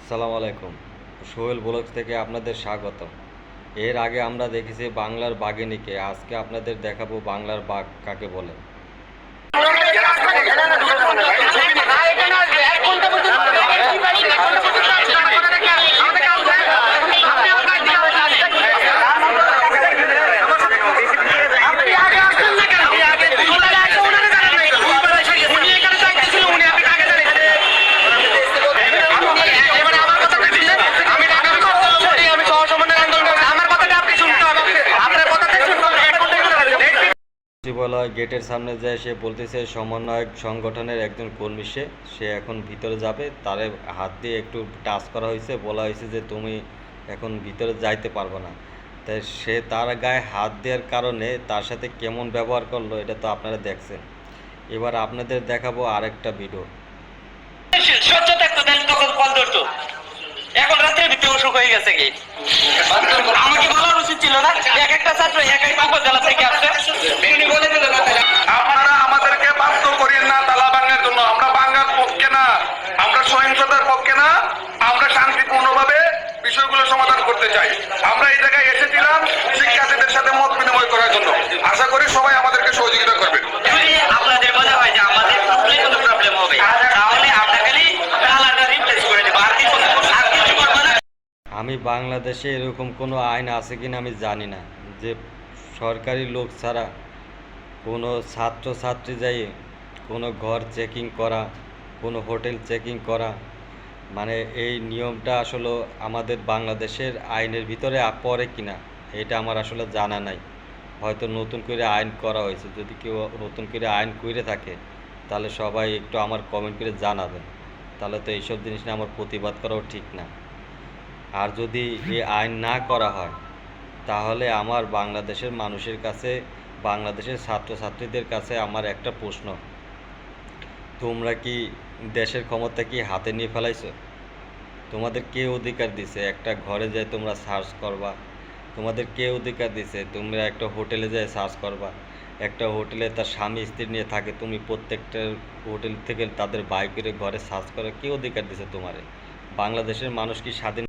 আসসালামু আলাইকুম। সোহেল ব্লগস থেকে আপনাদের স্বাগত। এর আগে আমরা দেখেছি বাংলার বাঘিনীকে, আজকে আপনাদের দেখাবো বাংলার বাঘ কাকে বলে। সচিবালয় গেটের সামনে যায়, সে বলতেছে সমন্বয়ক সংগঠনের একজন কর্মী, সে এখন ভিতরে যাবে, তারে হাত দিয়ে একটু টাচ করা হয়েছে, বলা হয়েছে যে তুমি এখন ভিতরে যাইতে পারবে না। তাই সে তার গায়ে হাত দেওয়ার কারণে তার সাথে কেমন ব্যবহার করলো এটা তো আপনারা দেখছেন। এবার আপনাদের দেখাবো আরেকটা ভিডিও। এখন রাতের ভিতরে অসুখ হয়ে গেছে কি আমাকে বলার উচিত ছিল না? এক একটা ছাত্র এক এক উপজেলা থেকে আসছে, বলে দিল না। আপনারা আমাদেরকে বাধ্য করেন না তালা ভাঙার জন্য। আমরা ভাঙার পক্ষে না, আমরা সহিংসতার পক্ষে না, আমরা শান্তিপূর্ণভাবে বিষয়গুলো সমাধান করতে চাই। আমরা এই জায়গায় এসেছিলাম শিক্ষার্থীদের সাথে মত বিনিময় করার জন্য। আশা করি সবাই আমাদেরকে সহযোগিতা করবেন। যদি আপনাদের মনে হয় যে আমাদের কোনো প্রবলেম হবে, তাহলে আমরা খালি তালাটা রিপ্লেস করে দেবো, আর কিছু করবো না। আমি বাংলাদেশে এরকম কোনো আইন আছে কিনা আমি জানি না, যে সরকারি লোক ছাড়া কোনো ছাত্রছাত্রী যাই কোনো ঘর চেকিং করা, কোনো হোটেল চেকিং করা, মানে এই নিয়মটা আসলে আমাদের বাংলাদেশের আইনের ভিতরে পড়ে কিনা এটা আমার আসলে জানা নাই। হয়তো নতুন করে আইন করা হয়েছে, যদি কেউ নতুন করে আইন করে থাকে তাহলে সবাই একটু আমার কমেন্ট করে জানাবেন, তাহলে তো এইসব জিনিস নিয়ে আমার প্রতিবাদ করাও ঠিক না। আর যদি এই আইন না করা হয় তাহলে আমার বাংলাদেশের মানুষের কাছে, বাংলাদেশের ছাত্রছাত্রীদের কাছে আমার একটা প্রশ্ন, তোমরা কি দেশের ক্ষমতা কি হাতে নিয়ে ফেলাইছো? তোমাদের কে অধিকার দিছে একটা ঘরে যায় তোমরা সার্চ করবা? তোমাদের কে অধিকার দিছে তোমরা একটা হোটেলে যায় সার্চ করবা? একটা হোটেলে তার স্বামী স্ত্রী নিয়ে থাকে, তুমি প্রত্যেকটা হোটেল থেকে তাদের বাইকের ঘরে সার্চ করা কে অধিকার দিছে তোমারে? বাংলাদেশের মানুষ কি স্বাধীন?